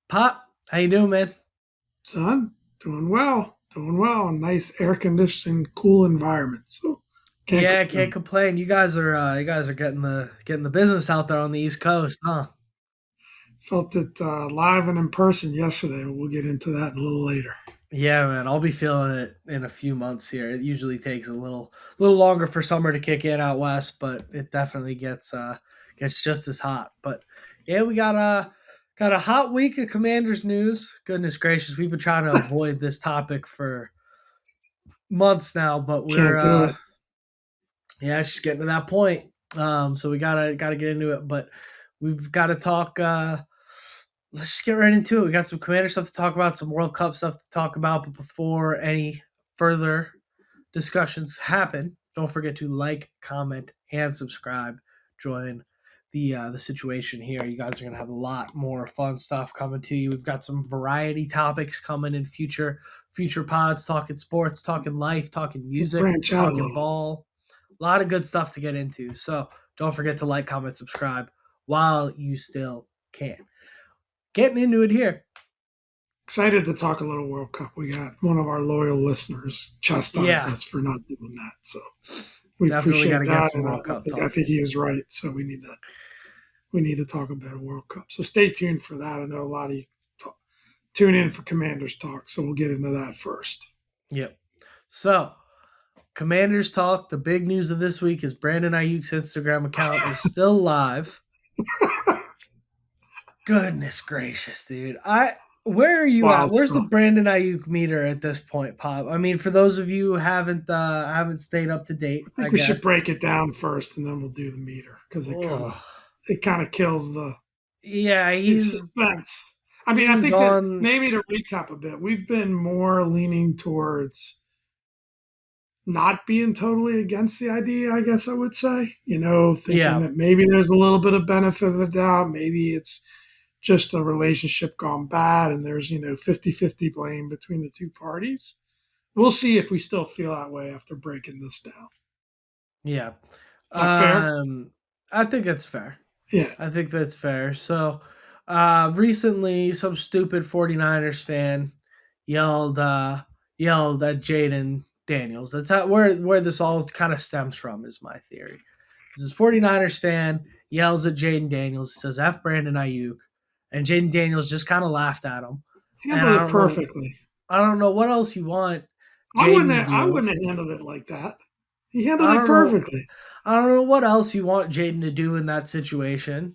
Pop, how you doing, man? Son, doing well, doing well. Nice air conditioned, cool environment. So can't Yeah, can't complain. complain. You guys are getting the business out there on the East Coast, huh? Felt it live and in person yesterday. We'll get into that a little later. Yeah, man. I'll be feeling it in a few months here. It usually takes a little longer for summer to kick in out west, but it definitely gets just as hot. But yeah, we got a hot week of Commanders news. Goodness gracious, we've been trying to avoid this topic for months now, but we're Can't do it. yeah, it's just getting to that point. So we gotta get into it, but we've got to talk. Let's just get right into it. We got some Commander stuff to talk about, some World Cup stuff to talk about. But before any further discussions happen, don't forget to like, comment, and subscribe. Join the situation here. You guys are gonna have a lot more fun stuff coming to you. We've got some variety topics coming in future pods, talking sports, talking life, talking music, Branch out a talking little. ball. A lot of good stuff to get into. So don't forget to like, comment, subscribe while you still can. Getting into it here. Excited to talk a little World Cup. We got one of our loyal listeners chastised Yeah, us for not doing that. So we definitely got appreciate to get that. some And World I Cup think I talk. think he is right. So we need to talk about a World Cup. So stay tuned for that. I know a lot of you talk, tune in for Commanders talk. So we'll get into that first. Yep. So, Commanders talk. The big news of this week is Brandon Aiyuk's Instagram account is still live. Goodness gracious, dude. Where are It's you at? wild Where's the stuff. Brandon Ayuk meter at this point, Pop? I mean, for those of you who haven't stayed up to date, I I think we should guess. break it down first, and then we'll do the meter because it kind Ugh. of it kind of kills Yeah, the he's suspense. I mean, I he's think that on. maybe to recap a bit, we've been more leaning towards not being totally against the idea. I guess I would say, thinking Yeah, that maybe there's a little bit of benefit of the doubt. Maybe it's just a relationship gone bad, and there's 50-50 blame between the two parties. We'll see if we still feel that way after breaking this down. yeah. Is that fair? Um, I think that's fair. Yeah. I think that's fair. So, recently, some stupid 49ers fan yelled yelled at Jaden Daniels. That's where this all kind of stems from, is my theory. This 49ers fan yells at Jaden Daniels, says F Brandon Ayuk, and Jaden Daniels just kind of laughed at him. And Handled it perfectly. I don't know what else you want I wouldn't Jaden to have, I do. wouldn't have handled it like that. He handled I it don't know perfectly. I don't know what else you want Jaden to do in that situation.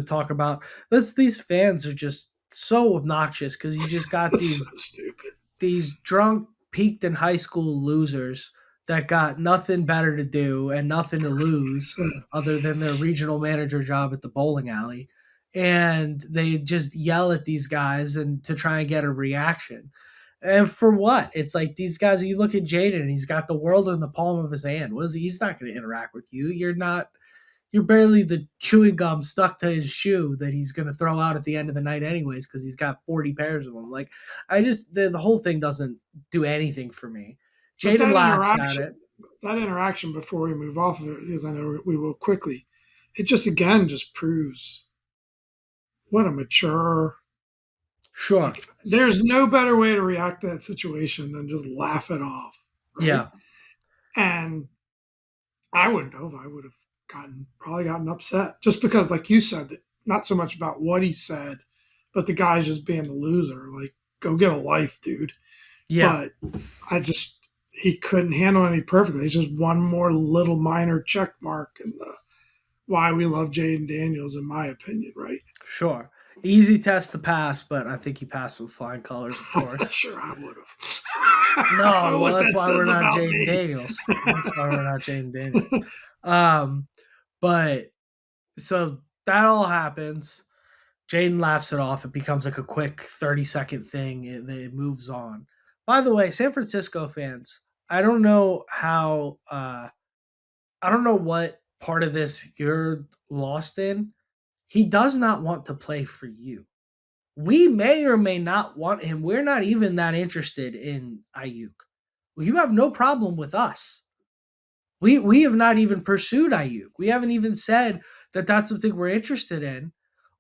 Talk about this. These fans are just so obnoxious because you just got It's so these stupid. these drunk, peaked in high school losers that got nothing better to do and nothing to lose So, other than their regional manager job at the bowling alley, and they just yell at these guys and to try and get a reaction. And for what? It's like these guys. You look at Jaden, and he's got the world in the palm of his hand. What is he? He's not going to interact with you. You're not. You're barely the chewing gum stuck to his shoe that he's going to throw out at the end of the night, anyways, because he's got 40 pairs of them. Like, the whole thing doesn't do anything for me. but Jaden laughs at it. that interaction before we move off of it, because I know we will quickly, it just again just proves what a mature. Sure. Like, there's no better way to react to that situation than just laugh it off, right? Yeah. And I wouldn't have. I would have probably gotten upset just because, like you said, that not so much about what he said, but the guy's just being the loser. Like, go get a life, dude. Yeah. But I just he couldn't handle any perfectly. It's just one more little minor check mark in the why we love Jaden Daniels, in my opinion, right? Sure. Easy test to pass, but I think he passed with flying colors, of I'm not course. sure I would have. I don't No, know well, what that's that why we're says not about Jaden me. Daniels. That's why we're not Jaden Daniels. Um, but so that all happens. Jaden laughs it off. It becomes like a quick 30-second thing. It moves on. By the way, San Francisco fans, I don't know how, I don't know what part of this you're lost in. He does not want to play for you. We may or may not want him. We're not even that interested in Ayuk. You have no problem with us. We have not even pursued Ayuk. We haven't even said that that's something we're interested in.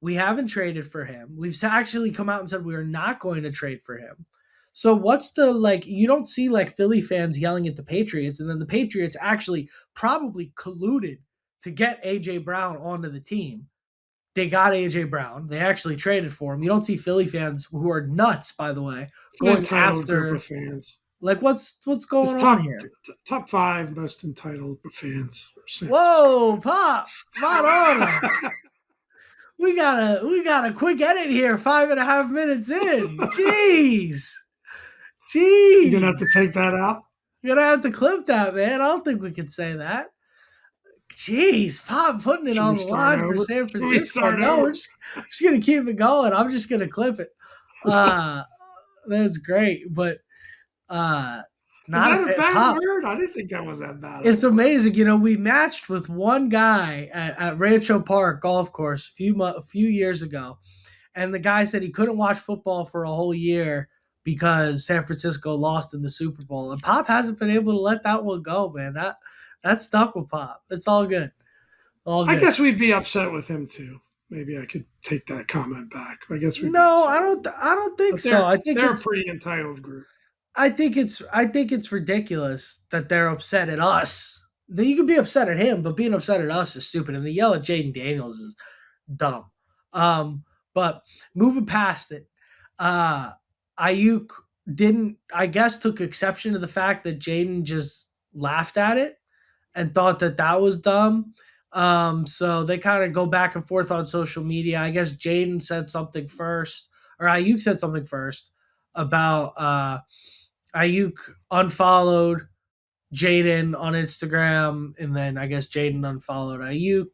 We haven't traded for him. We've actually come out and said we are not going to trade for him. So what's the like? You don't see like Philly fans yelling at the Patriots, and then the Patriots actually probably colluded to get AJ Brown onto the team. They got AJ Brown. They actually traded for him. You don't see Philly fans who are nuts, by the way, It's an going entitled group of after fans. like what's It's going on here? top five most entitled fans are San Francisco Whoa, Pop, spot on. fans. We got a quick edit here. 5.5 minutes in. Jeez, jeez. You're gonna have to take that out. You're gonna have to clip that, man. I don't think we can say that. Jeez, Pop putting it Should on we the start line for over? San Should we Francisco. start No, we're over? just gonna keep it going. I'm just gonna clip it. Uh that's great, but uh Is not a that a fit bad Pop. word? I didn't think that was that bad of It's a word. amazing. We matched with one guy at Rancho Park Golf Course a few years ago, and the guy said he couldn't watch football for a whole year because San Francisco lost in the Super Bowl. And Pop hasn't been able to let that one go, man. That stuck with Pop. It's all good. All I good. guess we'd be upset with him too. Maybe I could take that comment back. I guess we'd be No, upset. I don't think But so. they're a pretty entitled group. I think it's ridiculous that they're upset at us. That you could be upset at him, but being upset at us is stupid. And to yell at Jaden Daniels is dumb. But moving past it, uh, Ayuk didn't, I guess, took exception to the fact that Jaden just laughed at it and thought that that was dumb. So they kind of go back and forth on social media. I guess Jaden said something first, or Ayuk said something first about Ayuk unfollowed Jaden on Instagram, and then I guess Jaden unfollowed Ayuk,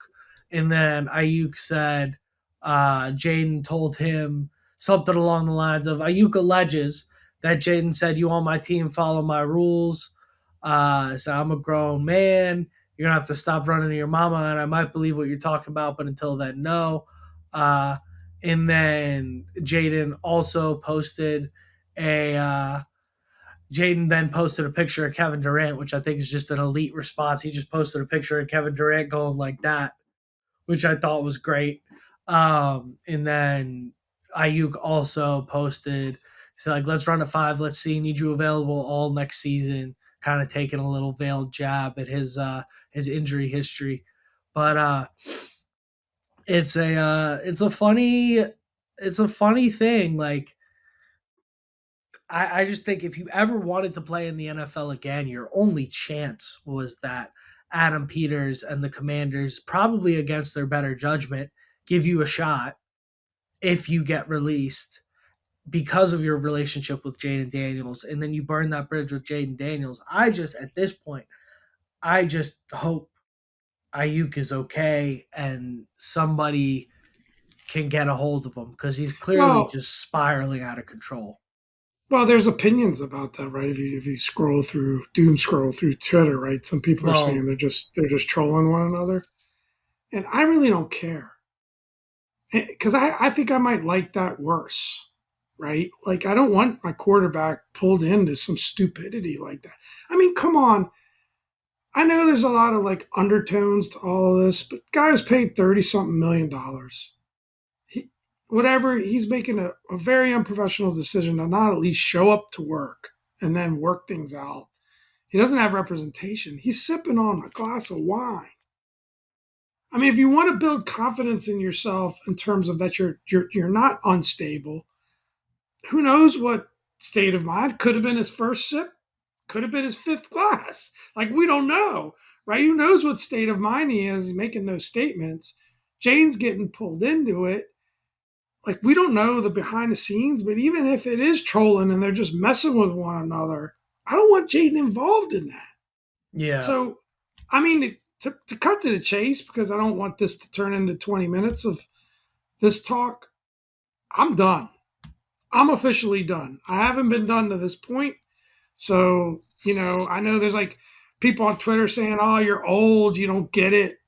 and then Ayuk said Jaden told him something along the lines of Ayuk alleges that Jaden said, "You on my team, follow my rules." So I'm a grown man. You're gonna have to stop running to your mama, and I might believe what you're talking about, but until then, no. Uh, and then Jaden also posted a Jaden then posted a picture of Kevin Durant, which I think is just an elite response. He just posted a picture of Kevin Durant going like that, which I thought was great. And then Ayuk also posted, so like, let's run a five. Let's see. Need you available all next season. Kind of taking a little veiled jab at his injury history, but it's a funny thing. Like I just think if you ever wanted to play in the NFL again, your only chance was that Adam Peters and the Commanders, probably against their better judgment, give you a shot if you get released because of your relationship with Jaden Daniels, and then you burn that bridge with Jaden Daniels. At this point, I just hope Ayuk is okay and somebody can get a hold of him because he's clearly Well, just spiraling out of control. well, there's opinions about that, right? If you doom scroll through Twitter, right? Some people are saying Well, they're just trolling one another, and I really don't care because I think I might like that worse, right? Like I don't want my quarterback pulled into some stupidity like that. I mean, come on. I know there's a lot of like undertones to all of this, but guy was paid 30 something $1 million. He, whatever, he's making a very unprofessional decision to not at least show up to work and then work things out. He doesn't have representation. He's sipping on a glass of wine. I mean, if you want to build confidence in yourself in terms of that you're not unstable, who knows what state of mind could have been his first sip, could have been his fifth glass. Like we don't know, right? Who knows what state of mind he is? He's making no statements. Jane's getting pulled into it. Like we don't know the behind the scenes, but even if it is trolling and they're just messing with one another, I don't want Jaden involved in that. yeah. So, I mean, to cut to the chase, because I don't want this to turn into 20 minutes of this talk, I'm done. I'm officially done. I haven't been done to this point. So, I know there's like people on Twitter saying, oh, you're old, you don't get it.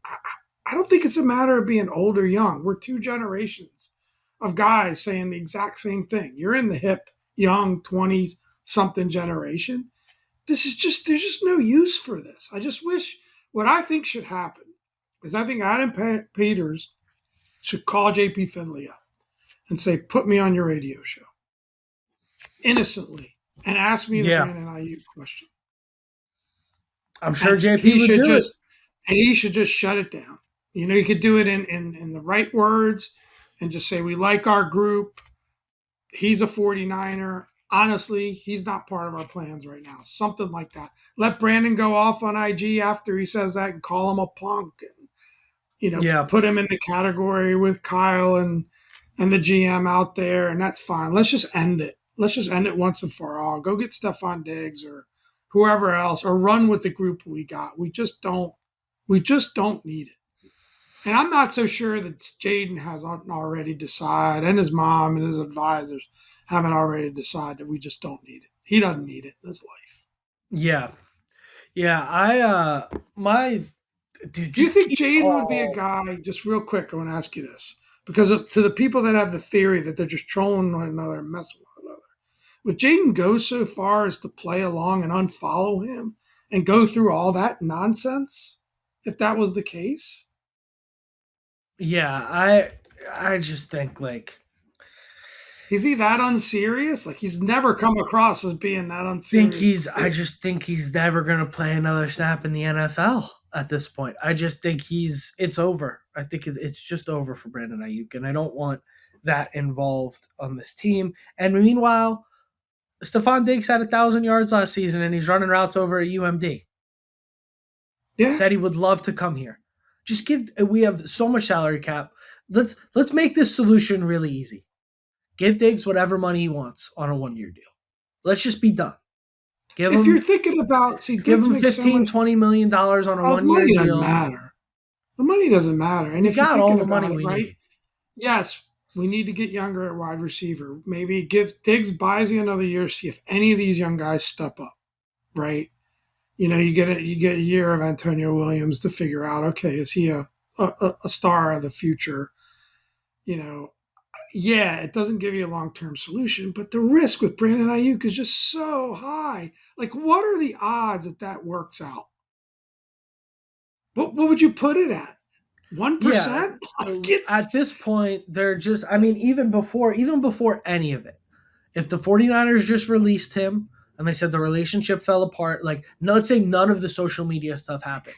I don't think it's a matter of being old or young. We're two generations of guys saying the exact same thing. You're in the hip, young, 20 something generation. There's just no use for this. I just wish what I think should happen is I think Adam Peters should call JP Finley up and say, put me on your radio show innocently and ask me the Yeah, Brandon Aiyuk question. I'm sure And JP he would should do it. just shut it down. You could do it in the right words and just say, we like our group. He's a 49er. Honestly, he's not part of our plans right now. Something like that. Let Brandon go off on IG after he says that and call him a punk and, Yeah, put him in the category with Kyle and the GM out there, and that's fine. Let's just end it. Let's just end it once and for all. Go get Stephon Diggs or whoever else, or run with the group we got. We just don't. We just don't need it. And I'm not so sure that Jaden hasn't already decided, and his mom and his advisors haven't already decided that we just don't need it. He doesn't need it in his life. yeah, yeah. My dude, Do you just think keep Jaden would be a all. guy, just real quick, I want to ask you this, because to the people that have the theory that they're just trolling one another and messing with one another, would Jaden go so far as to play along and unfollow him and go through all that nonsense if that was the case? Yeah, I just think like Is he that unserious? Like, he's never come across as being that think unserious he's I before. just think he's never gonna play another snap in the NFL at this point. I just think it's over. I think it's just over for Brandon Ayuk, and I don't want that involved on this team. And meanwhile, Stephon Diggs had 1,000 yards last season, and he's running routes over at UMD. Yeah. Said he would love to come here. Just give. We have so much salary cap. Let's make this solution really easy. Give Diggs whatever money he wants on a 1 year deal. Let's just be done. Give If you're him thinking about, see, give Diggs him makes so 15, much. $20 million on a Oh, the 1 year money doesn't deal. matter. The money doesn't matter. And We if you're got all thinking the money about it, we right? need. Yes, we need to get younger at wide receiver. Maybe give Diggs buys you another year, see if any of these young guys step up, right? You get a year of Antonio Williams to figure out, okay, is he a star of the future? You know, yeah, it doesn't give you a long term solution, but the risk with Brandon Ayuk is just so high. Like, what are the odds that that works out? What would you put it at? Yeah. 1%? Like, At it's this point, they're just I mean, even before any of it, if the 49ers just released him and they said the relationship fell apart, like no, let's say none of the social media stuff happened,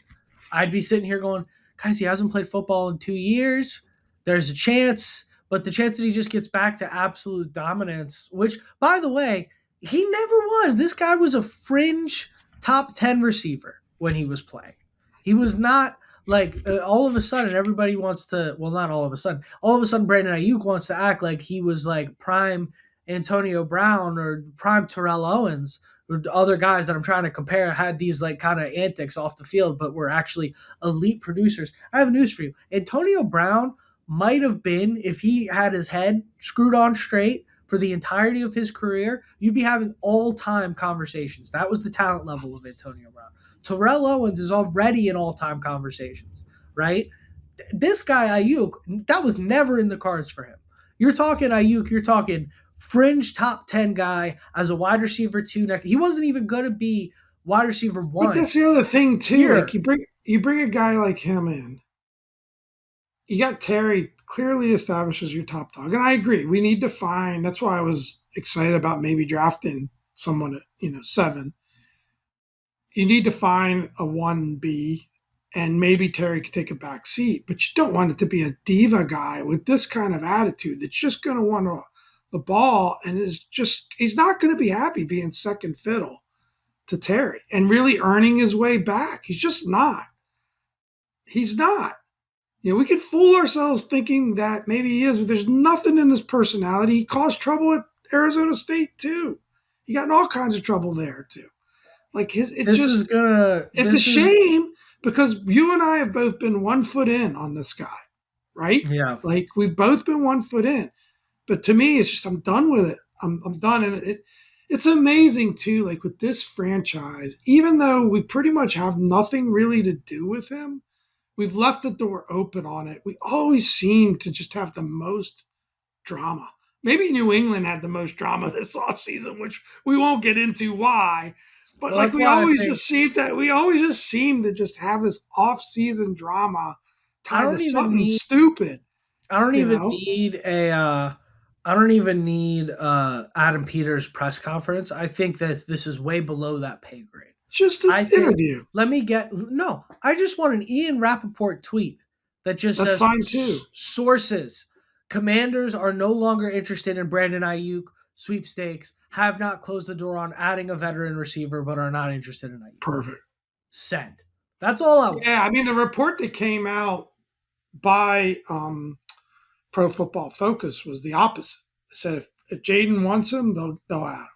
I'd be sitting here going, guys, he hasn't played football in 2 years. There's a chance, but the chance that he just gets back to absolute dominance, which, by the way, he never was. This guy was a fringe top 10 receiver when he was playing. He was not like all of a sudden everybody wants to, well, not all of a sudden Brandon Ayuk wants to act like he was like prime Antonio Brown or prime Terrell Owens or other guys that I'm trying to compare had these like kind of antics off the field, but were actually elite producers. I have news for you. Antonio Brown might have been, if he had his head screwed on straight for the entirety of his career, you'd be having all-time conversations. That was the talent level of Antonio Brown. Terrell Owens is already in all-time conversations, right? This guy Ayuk, that was never in the cards for him. You're talking Ayuk, you're talking fringe top 10 guy as a wide receiver two next. He wasn't even going to be wide receiver but one that's the other thing too. Like, here. you bring a guy like him in. You got Terry clearly established as your top dog, and I agree. We need to find. That's why I was excited about maybe drafting someone at 7. You need to find a 1B, and maybe Terry could take a back seat, but you don't want it to be a diva guy with this kind of attitude that's just going to want the ball and he's not going to be happy being second fiddle to Terry and really earning his way back. He's just not. He's not. We could fool ourselves thinking that maybe he is, but there's nothing in his personality. He caused trouble at Arizona State too. He got in all kinds of trouble there too. Like This is gonna. it's a This is shame because you and I have both been 1 foot in on this guy, right? yeah. Like, we've both been 1 foot in. But to me, it's just I'm done with it. I'm done, and it's amazing too. Like, with this franchise, even though we pretty much have nothing really to do with him, we've left the door open on it. We always seem to just have the most drama. Maybe New England had the most drama this offseason, which we won't get into why. But Well, like, that's why I think we always just seem to just have this off-season drama I tied to don't even something need. stupid. I don't You even know, need a I don't even need Adam Peters press conference. I think that this is way below that pay grade. just an I think interview. let me get no, I just want an Ian Rappaport tweet that just That's says fine too. sources. Commanders are no longer interested in Brandon Aiyuk sweepstakes, have not closed the door on adding a veteran receiver, but are not interested in Aiyuk. Perfect. Send. That's all I want. Yeah, I mean the report that came out by Pro Football Focus was the opposite. It said if Jaden wants him, they'll add him.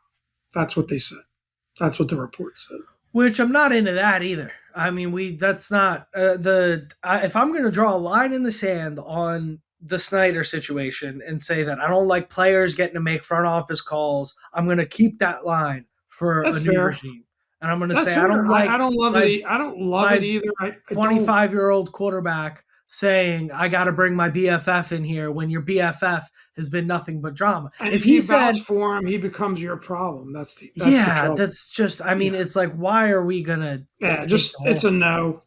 That's what they said. That's what the report said. Which I'm not into that either. I mean, we that's not if I'm going to draw a line in the sand on the Snyder situation and say that I don't like players getting to make front office calls, I'm going to keep that line for a That's new fair. regime. And I'm going to That's say I fair. don't I like don't love it. my I don't love it my either. I don't. 25-year-old quarterback saying I got to bring my BFF in here when your BFF has been nothing but drama. And If if he you vouch said, for him, he becomes your problem. That's the yeah, trouble. that's just I Yeah, mean, it's like why are we going to yeah. dig Just the it's hole? a no.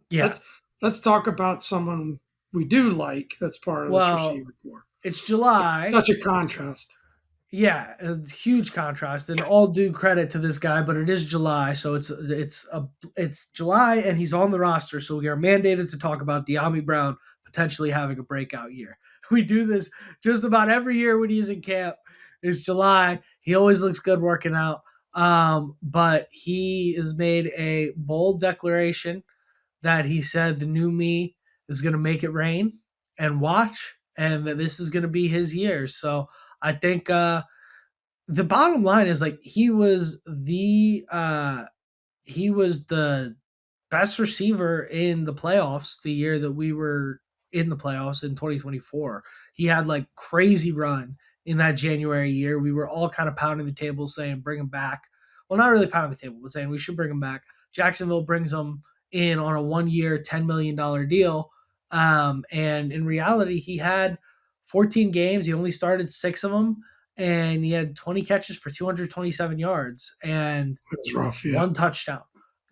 Yeah. Let's talk about someone we do like. That's part of this Well, receiver core. it's July. Such a contrast. Yeah, a huge contrast, and all due credit to this guy, but it is July, so it's July, and he's on the roster, so we are mandated to talk about De'Ami Brown potentially having a breakout year. We do this just about every year when he's in camp. It's July. He always looks good working out, but he has made a bold declaration that he said the new me is going to make it rain and watch, and that this is going to be his year. So I think the bottom line is like he was the best receiver in the playoffs the year that we were in the playoffs in 2024. He had like crazy run in that January year. We were all kind of pounding the table saying bring him back. Well, not really pounding the table, but saying we should bring him back. Jacksonville brings him in on a 1 year, $10 million deal. And in reality, he had 14 games. He only started 6 of them, and he had 20 catches for 227 yards and It was rough. Yeah, one touchdown.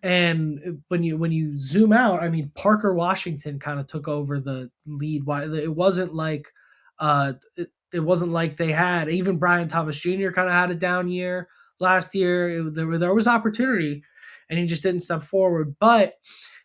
And when you zoom out, I mean Parker Washington kind of took over the lead. Why it wasn't like it wasn't like they had even Brian Thomas Jr. kind of had a down year last year. There was opportunity, and he just didn't step forward. But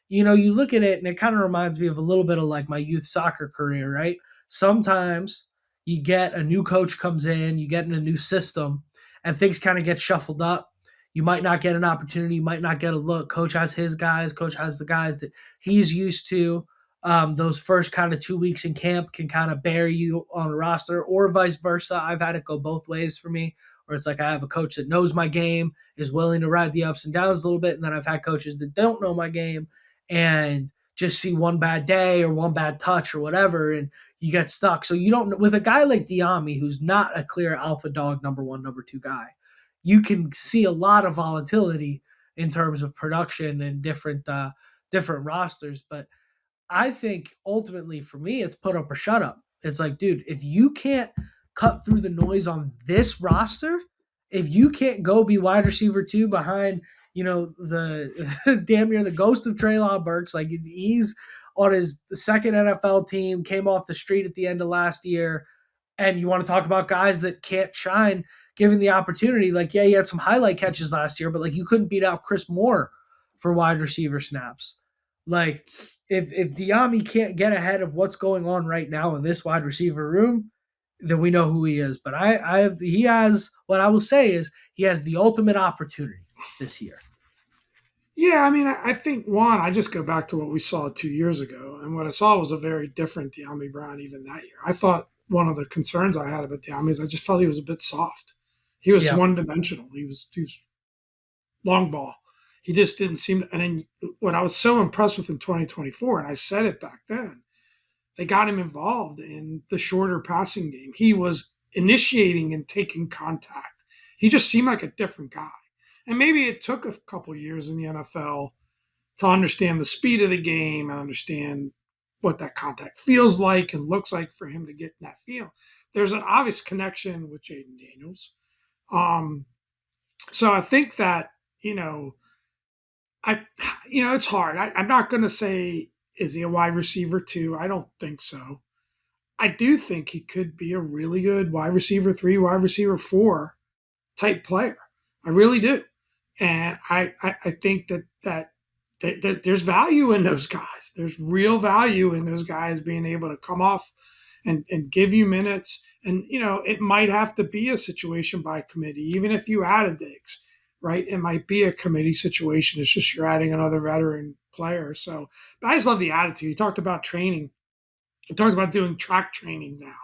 you look at it, and it kind of reminds me of a little bit of like my youth soccer career, right? Sometimes you get a new coach comes in, you get in a new system, and things kind of get shuffled up. You might not get an opportunity, you might not get a look. Coach has his guys, coach has the guys that he's used to. Those first kind of 2 weeks in camp can kind of bury you on a roster, or vice versa. I've had it go both ways for me, where it's like I have a coach that knows my game, is willing to ride the ups and downs a little bit, and then I've had coaches that don't know my game and just see one bad day or one bad touch or whatever, and you get stuck. So you don't with a guy like De'Ami, who's not a clear alpha dog number one, number two guy, you can see a lot of volatility in terms of production and different rosters. But I think ultimately for me, it's put up or shut up. It's like, dude, if you can't cut through the noise on this roster, if you can't go be wide receiver two behind, the damn near the ghost of Treylon Burks, like he's on his second NFL team, came off the street at the end of last year, and you want to talk about guys that can't shine given the opportunity. Like, yeah, he had some highlight catches last year, but like you couldn't beat out Chris Moore for wide receiver snaps. Like, if Diami can't get ahead of what's going on right now in this wide receiver room, then we know who he is. But he has what I will say is he has the ultimate opportunity this year. yeah. I mean, I think one. I just go back to what we saw 2 years ago, and what I saw was a very different De'Ami Brown even that year. I thought one of the concerns I had about De'Ami is I just felt he was a bit soft. He was Yeah. one dimensional. He was long ball. He just didn't seem. And then what I was so impressed with in 2024, and I said it back then, they got him involved in the shorter passing game. He was initiating and taking contact. He just seemed like a different guy. And maybe it took a couple years in the NFL to understand the speed of the game and understand what that contact feels like and looks like for him to get in that feel. There's an obvious connection with Jaden Daniels. Um, so I think that, you know, it's hard. I'm not going to say, is he a wide receiver too? I don't think so. I do think he could be a really good wide receiver 3, wide receiver 4 type player. I really do. And I think that there's value in those guys. There's real value in those guys being able to come off and give you minutes. And, it might have to be a situation by committee, even if you added Diggs, right? It might be a committee situation. It's just you're adding another veteran player. So, but I just love the attitude. He talked about training. He talked about doing track training now,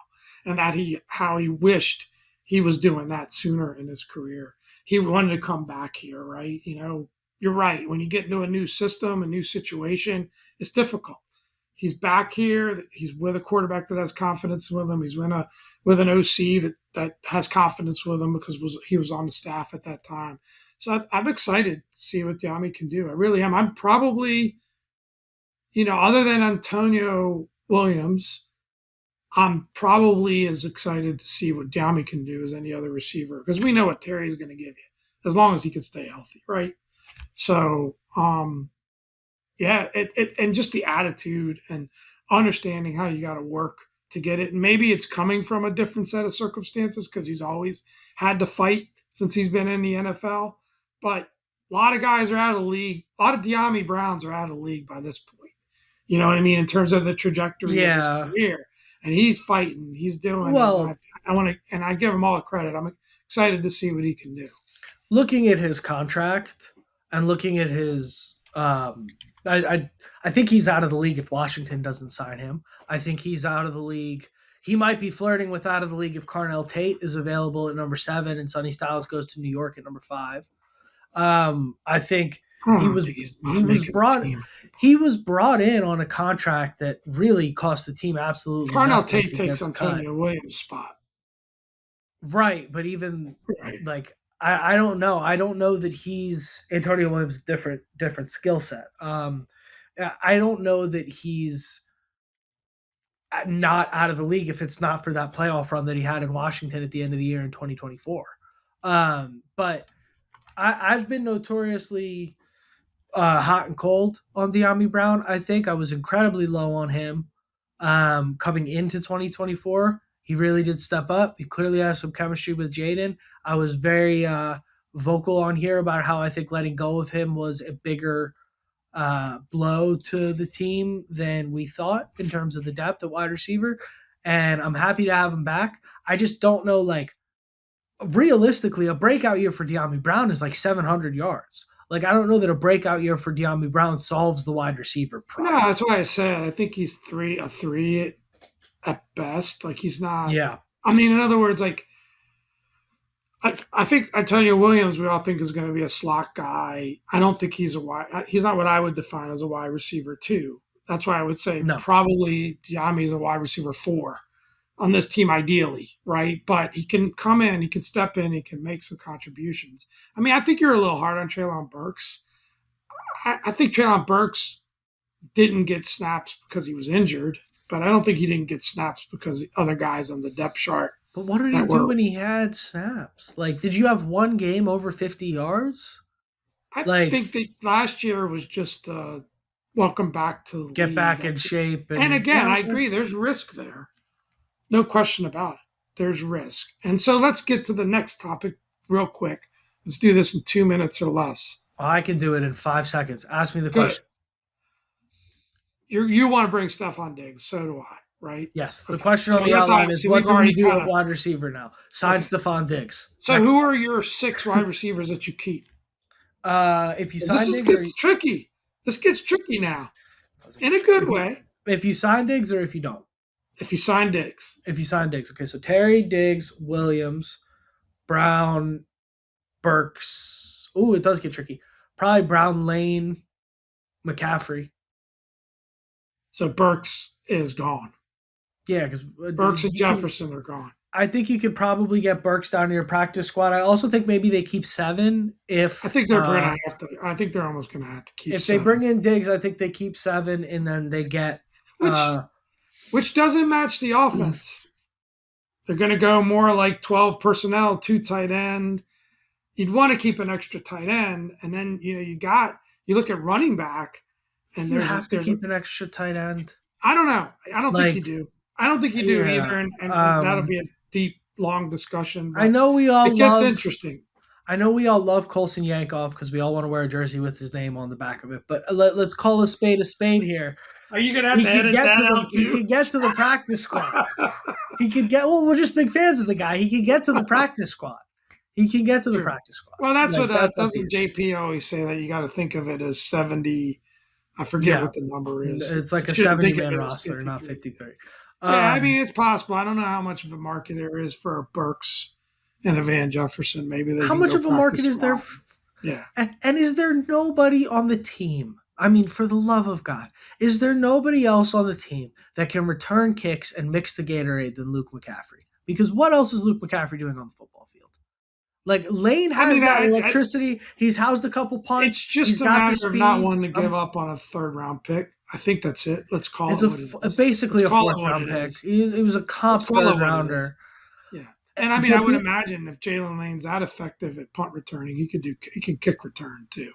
and how he wished he was doing that sooner in his career. He wanted to come back here, right? You're right. When you get into a new system, a new situation, it's difficult. He's back here. He's with a quarterback that has confidence with him. He's with an OC that has confidence with him because he was on the staff at that time. So I'm excited to see what Diami can do. I really am. I'm probably, other than Antonio Williams, I'm probably as excited to see what Diami can do as any other receiver because we know what Terry is going to give you as long as he can stay healthy, right? So, yeah, and just the attitude and understanding how you got to work to get it. And maybe it's coming from a different set of circumstances because he's always had to fight since he's been in the NFL. But a lot of guys are out of the league. A lot of Diami Browns are out of the league by this point. You know what I mean? In terms of the trajectory of his Yeah. career. And he's fighting. He's doing it. Well, And I want to, and I give him all the credit. I'm excited to see what he can do. looking at his contract and looking at his, I think he's out of the league if Washington doesn't sign him. I think he's out of the league. He might be flirting with out of the league if Carnell Tate is available at number 7 and Sonny Styles goes to New York at number 5. I think I he don't was think he's he not was making the brought team. he was brought in on a contract that really cost the team absolutely Carnell nothing. Tate He takes gets cut. Antonio Williams' spot. Right, but even Right. like I don't know. I don't know that he's Antonio Williams different skill set. I don't know that he's not out of the league if it's not for that playoff run that he had in Washington at the end of the year in 2024. But I've been notoriously hot and cold on De'Ami Brown. I think I was incredibly low on him coming into 2024. He really did step up. He clearly has some chemistry with Jaden. I was very vocal on here about how I think letting go of him was a bigger blow to the team than we thought in terms of the depth at wide receiver. And I'm happy to have him back. I just don't know, like, realistically, a breakout year for De'Ami Brown is like 700 yards. Like, I don't know that a breakout year for De'Ami Brown solves the wide receiver No, problem. that's why I said I think he's a three at best. Like he's not. Yeah. I mean, in other words, like I think Antonio Williams, we all think is going to be a slot guy. I don't think he's a wide. He's not what I would define as a wide receiver too. That's why I would say No. probably Diami is a wide receiver 4 on this team, ideally, right? But he can come in, he can step in, he can make some contributions. I mean, I think you're a little hard on Treylon Burks. I think Treylon Burks didn't get snaps because he was injured, but I don't think he didn't get snaps because other guys on the depth chart But what did he that do were. when he had snaps? Like, did you have one game over 50 yards? I think Like, that last year was just welcome back to the get league. back in shape And and again, I agree. There's risk there, no question about it. There's risk. And so let's get to the next topic real quick. Let's do this in 2 minutes or less. I can do it in 5 seconds. Ask me the Good. question. You want to bring Stephon Diggs, so do I, right? Yes. The Okay. question So on the that's outline is obviously what we've do we already do kind at of wide receiver now? okay. Besides Stephon Diggs. So Next. who are your 6 wide receivers that you keep? If you sign Diggs, Gets tricky. This gets tricky now, in a good way. if you sign Diggs or if you don't. If you sign Diggs, If you sign Diggs. Okay, so Terry, Diggs, Williams, Brown, Burks. Ooh, it does get tricky. Probably Brown, Lane, McCaffrey. so Burks is gone. Yeah, because Burks and Jefferson are gone. I think you could probably get Burks down to your practice squad. I also think maybe they keep 7 if I think they're going to have to. I think they're almost going to have to keep. if 7. they bring in Diggs. I think they keep 7 and then they get which doesn't match the offense. They're going to go more like 12 personnel, 2 tight end. You'd want to keep an extra tight end, and then you look at running back, and you have to keep an extra tight end. I don't know. I don't think Like, you do. I don't think you do either, Yeah. and that'll be a deep, long discussion. I But know we all it gets love interesting. I know we all love Colson Yankov because we all want to wear a jersey with his name on the back of it. But let's call a spade here. Are you gonna have to edit that out He too? can get to the practice squad. He could get. Well, we're just big fans of the guy. He can get to the practice squad. He can get to the True. practice squad. Well, that's Like what that's not the doesn't issue. JP always say that you got to think of it as 70. I forget Yeah, what the number is. it's You like a shouldn't think of 70-man it as roster, not 53. 53. Yeah, I Um, mean it's possible. I don't know how much of a market there is for Burks and a Van Jefferson. Maybe they how can much go of a market practice is there? around. Yeah, And is there nobody on the team? I mean, for the love of God, is there nobody else on the team that can return kicks and mix the Gatorade than Luke McCaffrey? Because what else is Luke McCaffrey doing on the football field? Like Lane I has mean, that electricity. He's housed a couple it's punts. just He's a got the matter of not speed. wanting to give up on a third round pick. I think that's it. Let's call It's it what it is. Let's basically a call fourth it what round it pick. is. It was a Let's comp call third it what it is. rounder. Yeah. And I mean, I But would imagine if Jalen Lane's that effective at punt returning, he can kick return too.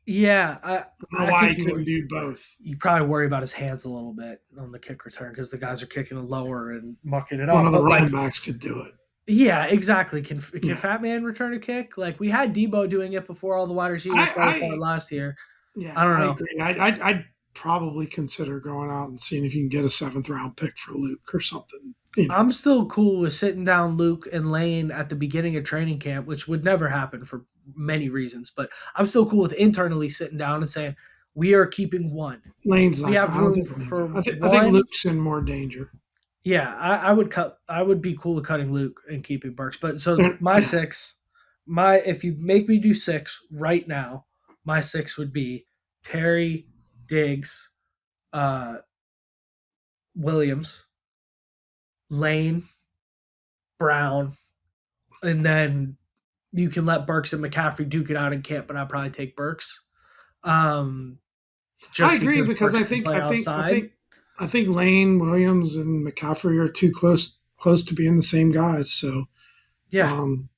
yeah, I don't know I why think he couldn't do both. you probably worry about his hands a little bit on the kick return because the guys are kicking it lower and mucking it One up. of the But like, running backs could do it. yeah, exactly. Can Yeah. Fat Man return a kick? Like we had Debo doing it before all the wide receivers fell apart I last year. yeah, I don't I know. agree. I'd probably consider going out and seeing if you can get a seventh round pick for Luke or something. You know, I'm still cool with sitting down Luke and Lane at the beginning of training camp, which would never happen for many reasons. But I'm still cool with internally sitting down and saying we are keeping one. Lane's We not. have I don't room think Lane's. for I think one. Luke's in more danger. Yeah, I would cut. I would be cool with cutting Luke and keeping Burks. But so my Yeah, six, my if you make me do six right now, my six would be Terry, Diggs, uh, Williams, Lane, Brown, and then you can let Burks and McCaffrey duke it out in camp. But I'd probably take Burks, I just agree because because Burks can play outside. I think Lane Williams and McCaffrey are too close to being the same guys. So Yeah, um,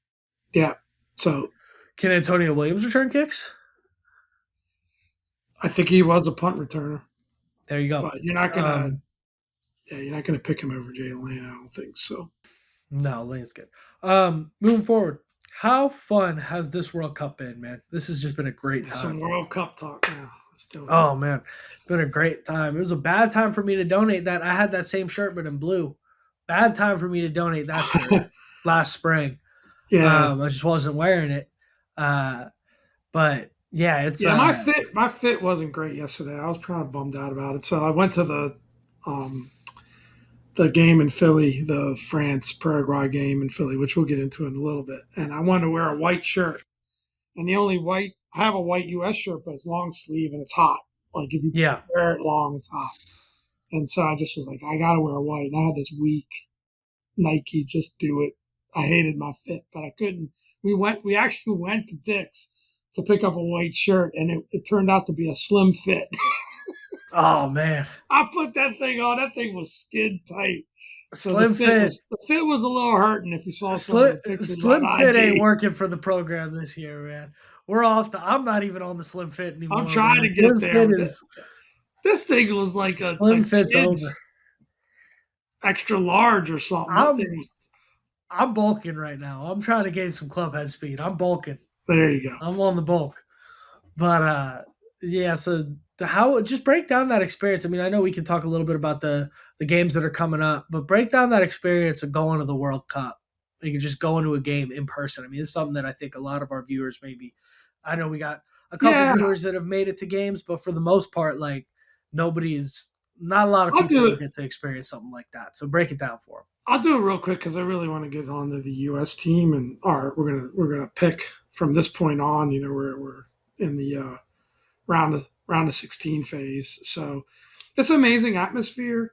yeah. So can Antonio Williams return kicks? I think he was a punt returner, There you go. but you're not gonna Um, yeah you're not gonna pick him over Jalen Lane. I don't think so. No, Lane's good. Moving forward, how fun has this World Cup been, man? This has just been a great Yeah, some time. World Cup talk now. Let's do it. Oh man, been a great time. It was a bad time for me to donate that. I had that same shirt but in blue. Bad time for me to donate that shirt last spring. Yeah, I just wasn't wearing it. Uh, but yeah, it's yeah. My fit wasn't great yesterday. I was kind of bummed out about it. So I went to um, the game in Philly, the France Paraguay game in Philly, which we'll get into in a little bit. And I wanted to wear a white shirt, and the only white I have a white U.S. shirt, but it's long sleeve and it's hot. Like if you yeah. wear it long, it's hot. And so I just was like, I gotta wear white. And I had this weak Nike, just do it. I hated my fit, but I couldn't. We actually went to Dick's to pick up a white shirt, and it turned out to be a slim fit. Oh man, I put that thing on. That thing was skin tight. So slim fit. the fit was a little hurting if you saw some of the pictures on Slim fit ain't IG. working for the program this year, man. We're off the. I'm not even on the slim fit I'm anymore, trying man. to get Slim there. fit But is this thing was like slim a fit's over. kid's extra large or something. That thing I'm was. I'm bulking right now. I'm trying to gain some club head speed. I'm bulking. There you go. I'm on the bulk. But yeah, so how just break down that experience. I mean, I know we can talk a little bit about the games that are coming up, but break down that experience of going to the World Cup. You can just go into a game in person. I mean, it's something that I think a lot of our viewers maybe. I know we got a couple Yeah, viewers that have made it to games, but for the most part, like nobody's not a lot of I'll people do will it. get to experience something like that. So break it down for them. I'll do it real quick because I really want to get on to the U.S. team, and we're gonna pick from this point on. You know, we're in the round of 16 phase, so it's an amazing atmosphere.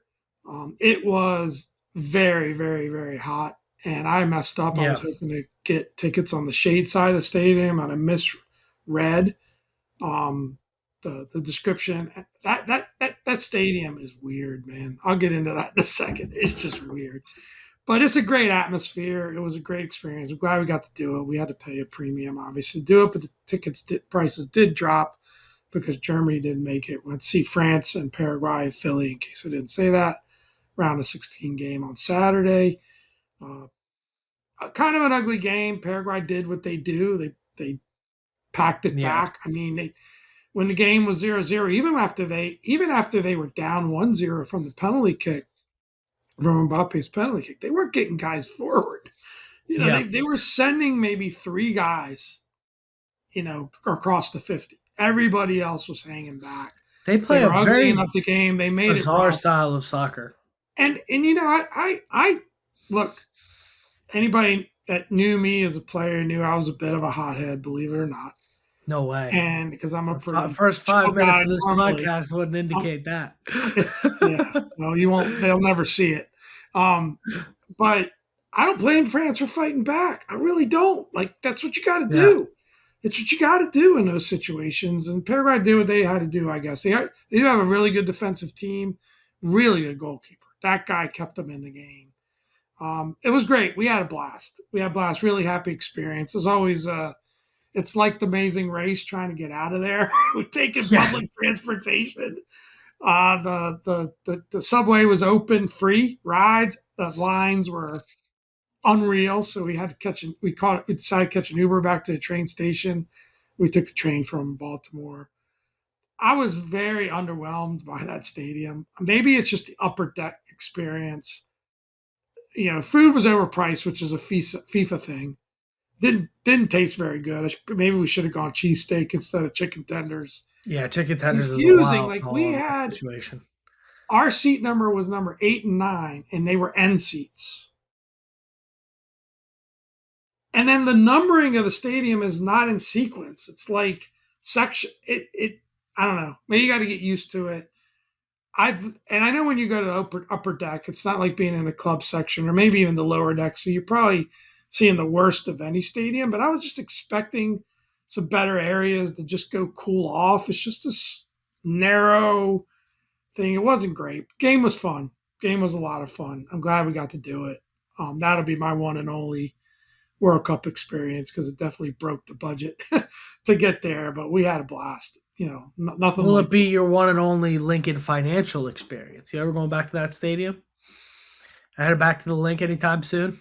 It was very very very hot, and I messed up. I was Yeah. hoping to get tickets on the shade side of the stadium, and I misread um, the description. That stadium is weird, man. I'll get into that in a second. It's just weird. But it's a great atmosphere. It was a great experience. I'm glad we got to do it. We had to pay a premium, obviously, to do it, but the prices did drop because Germany didn't make it. Let's see France and Paraguay, Philly, in case I didn't say that. round of 16 game on Saturday. Uh, Kind of an ugly game. Paraguay did what they do. They packed it Yeah. back. I mean, when the game was 0-0, even after they were down 1-0 from the penalty kick, from Mbappe's penalty kick, they weren't getting guys forward. Yeah. They were sending maybe three guys, across the 50. Everybody else was hanging back. They They play a were ugly very enough the game. They made it bizarre rough. style of soccer. And I look, anybody that knew me as a player knew I was a bit of a hothead, believe it or not. No way. And because I'm a pretty First chill 5 minutes guy of this normally. podcast wouldn't indicate that. Yeah, well, you won't. They'll never see it. Um, but I don't blame France for fighting back. I really don't. Like that's what you got to Yeah. do. It's what you got to do in those situations. And Paraguay did what they had to do. I guess they do have a really good defensive team, really good goalkeeper. That guy kept them in the game. It was great. We had a blast. Really happy experience. As always, it's like the Amazing Race trying to get out of there. We're taking Yeah. public transportation. The subway was open, free rides. The lines were unreal. So we had to we decided to catch an Uber back to the train station. We took the train from Baltimore. I was very underwhelmed by that stadium. Maybe it's just the upper deck experience. Food was overpriced, which is a FIFA thing. Didn't taste very good. Maybe we should have gone cheesesteak instead of chicken tenders. Yeah, chicken tenders is a Confusing. wild Like we call in that had situation. our seat number was number 8 and 9, and they were end seats. And then the numbering of the stadium is not in sequence. It's like section. It I don't know. Maybe you got to get used to it. I know when you go to the upper deck, it's not like being in a club section or maybe even the lower deck. So you're probably seeing the worst of any stadium. But I was just expecting some better areas to just go cool off. It's just this narrow thing. It wasn't great. Game was fun. Game was a lot of fun. I'm glad we got to do it. That'll be my one and only World Cup experience because it definitely broke the budget to get there. But we had a blast. Nothing. Will like it be your one and only Lincoln financial experience? You ever going back to that stadium? Headed back to the link anytime soon?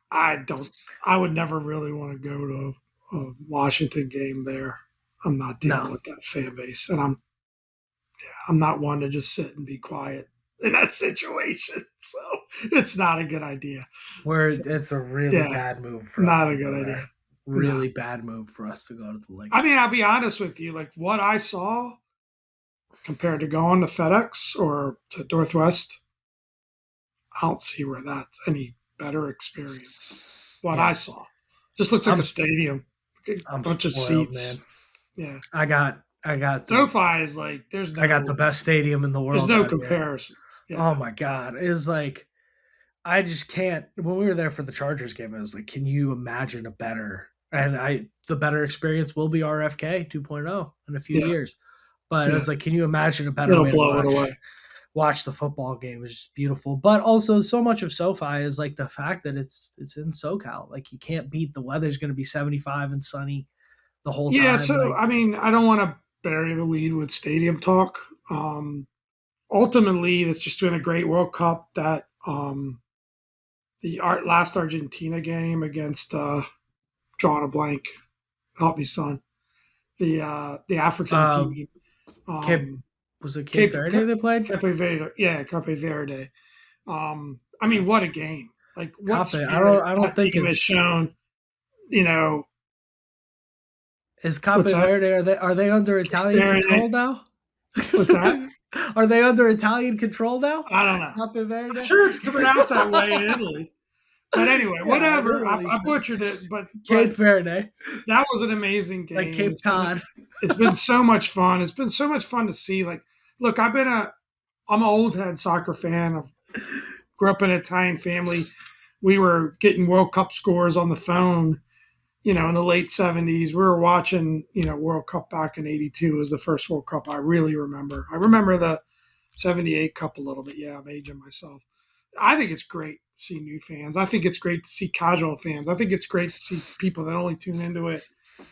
I don't. I would never really want to go to a Washington game there. I'm not dealing No. with that fan base, and I'm not one to just sit and be quiet in that situation. So it's not a good idea. It's a really bad move for us. Not to a good go idea. there. Really bad move for us to go to the link. I mean, I'll be honest with you. Like what I saw compared to going to FedEx or to Northwest, I don't see where that's any better experience. What I saw just looks like a stadium, a bunch of seats. Man. Yeah, I got SoFi is like I got the best stadium in the world. There's no comparison. Yeah. Oh my god, it's like I just can't. When we were there for the Chargers game, I was like, can you imagine a better? And the better experience will be RFK 2.0 in a few years. But I was like, can you imagine a better way to watch the football game? It's just beautiful. But also so much of SoFi is like the fact that it's in SoCal. Like you can't beat the weather's going to be 75 and sunny the whole time. Yeah, so I mean, I don't want to bury the lead with stadium talk. Ultimately, it's just been a great World Cup. That the last Argentina game against drawing a blank, help me, son. The African team. Was it Cape Verde they played? Cape Verde, yeah, Cape Verde. I mean, what a game! Like what I don't think team has shown. Is Cape Verde are they under Italian control now? What's that? Are they under Italian control now? I don't know. Cape Verde? I'm sure it's pronounced that way in Italy. But anyway, whatever. I butchered it, but Cape Verde. That was an amazing game. Like Cape Cod. It's been so much fun. It's been so much fun to see. Like, look, I'm an old head soccer fan. I grew up in an Italian family. We were getting World Cup scores on the phone, in the late 70s. We were watching, World Cup back in 82 was the first World Cup I really remember. I remember the 78 Cup a little bit. Yeah, I'm aging myself. I think it's great to see new fans. I think it's great to see casual fans. I think it's great to see people that only tune into it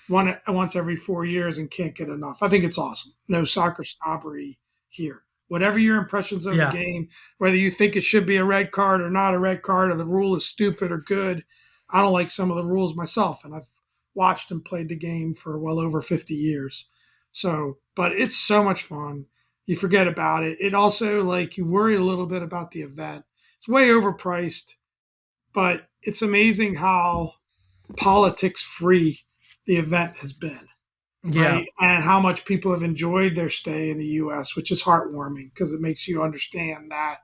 once every 4 years and can't get enough. I think it's awesome. No soccer snobbery here whatever your impressions of the Yeah. game, whether you think it should be a red card or not a red card, or the rule is stupid or good. I don't like some of the rules myself, and I've watched and played the game for well over 50 years. So, but it's so much fun. You forget about it. It also, like, you worry a little bit about the event. It's way overpriced, but it's amazing how politics free the event has been, Yeah. right? And how much people have enjoyed their stay in the US, which is heartwarming because it makes you understand that,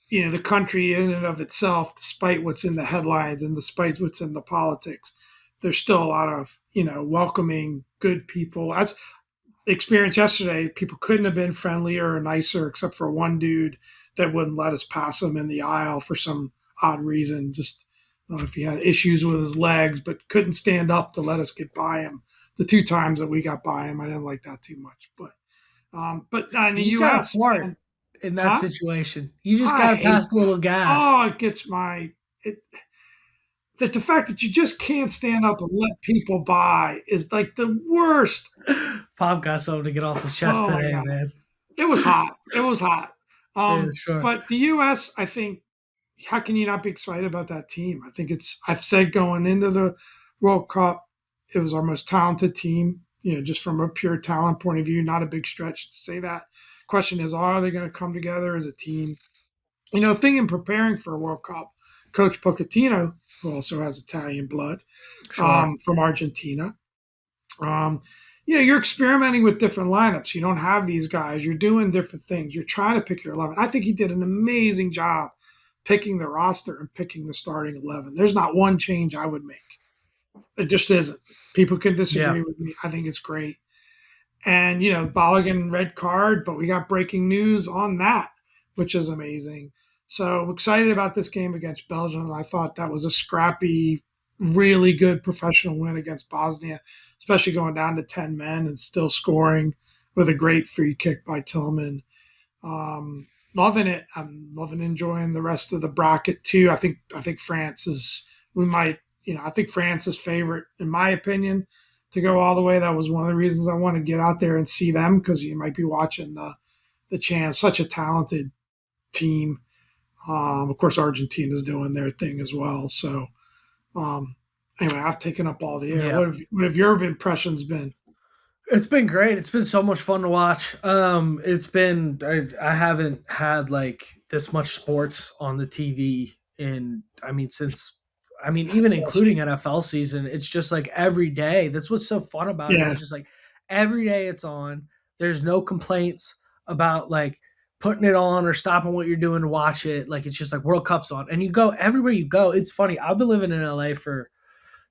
the country in and of itself, despite what's in the headlines and despite what's in the politics, there's still a lot of, welcoming, good people. That's the experience yesterday. People couldn't have been friendlier or nicer, except for one dude that wouldn't let us pass him in the aisle for some odd reason. Just, I don't know if he had issues with his legs, but couldn't stand up to let us get by him. The two times that we got by him, I didn't like that too much. But in the You just gotta U.S., flirt man, in that huh? situation. You just I gotta hate pass a little that. gas. Oh, it gets my it, that the fact that you just can't stand up and let people by is like the worst. Pop got something to get off his chest Oh my today, god, man. it was hot. It was hot. Yeah, sure. But the U.S., I think, how can you not be excited about that team? I think it's. I've said going into the World Cup, it was our most talented team. Just from a pure talent point of view, not a big stretch to say that. Question is, are they going to come together as a team? Thing in preparing for a World Cup, Coach Pochettino, who also has Italian blood, Sure. from Argentina, um, you're experimenting with different lineups. You don't have these guys. You're doing different things. You're trying to pick your 11. I think he did an amazing job picking the roster and picking the starting 11. There's not one change I would make. It just isn't. People can Yeah. disagree with me. I think it's great. And, Balogun red card, but we got breaking news on that, which is amazing. So I'm excited about this game against Belgium. I thought that was a scrappy, really good professional win against Bosnia, especially going down to 10 men and still scoring with a great free kick by Tillman. Loving it. I'm loving enjoying the rest of the bracket too. I think France is we might I think France is favorite in my opinion to go all the way. That was one of the reasons I want to get out there and see them because you might be watching the chance. Such a talented team. Of course, Argentina's doing their thing as well. So um, anyway, I've taken up all the air. Yeah. What have your impressions been? It's been great. It's been so much fun to watch. It's been I haven't had like this much sports on the TV in since even including NFL season. It's just like every day. That's what's so fun about it. Yeah, It's just like every day it's on. There's no complaints about like putting it on or stopping what you're doing to watch it. Like it's just like World Cup's on, and you go everywhere you go. It's funny. I've been living in LA for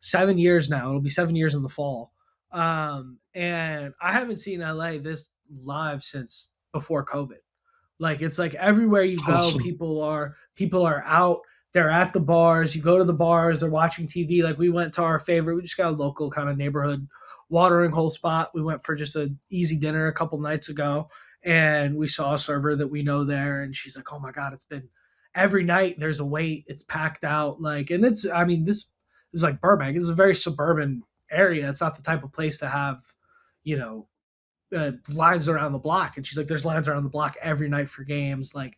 7 years now. It'll be 7 years in the fall. And I haven't seen LA this live since before COVID. Like it's like everywhere you go, awesome. people are out. They're at the bars. You go to the bars. They're watching TV. Like we went to our favorite. We just got a local kind of neighborhood watering hole spot. We went for just a easy dinner a couple nights ago, and we saw a server that we know there, and she's like, "Oh my god, it's been every night. There's a wait. It's packed out. Like, and it's. This is like Burbank. It's a very suburban area. It's not the type of place to have, you know, lines around the block." And she's like, "There's lines around the block every night for games. Like,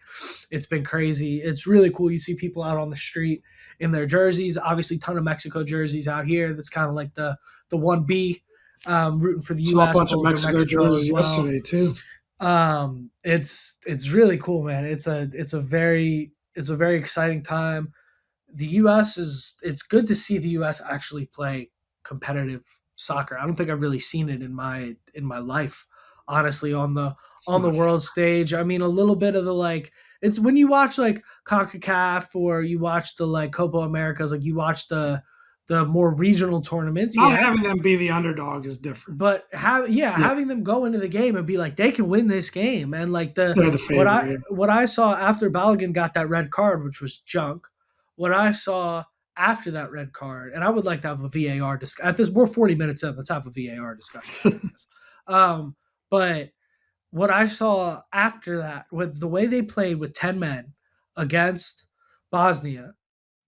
it's been crazy. It's really cool. You see people out on the street in their jerseys. Obviously, ton of Mexico jerseys out here. That's kind of like the one B, rooting for the Saw a U.S. bunch of pulling for Mexico Mexico jerseys as well. yesterday too. It's really cool, man. It's a very exciting time. The U.S. it's good to see the U.S. actually play competitive soccer. I don't think I've really seen it in my life, honestly, on the It's on the not world fair. stage. I mean, a little bit of the like it's when you watch like CONCACAF or you watch the like Copa Americas, like you watch the more regional tournaments, Not yeah. having them be the underdog is different. But Yeah, having them go into the game and be like they can win this game, and like the they're the what I favorite. what I saw after Balogun got that red card, which was junk. What I saw after that red card, and I would like to have a VAR discussion. At this, we're 40 minutes in. Let's have a VAR discussion after Yeah. this. But what I saw after that, with the way they played with 10 men against Bosnia,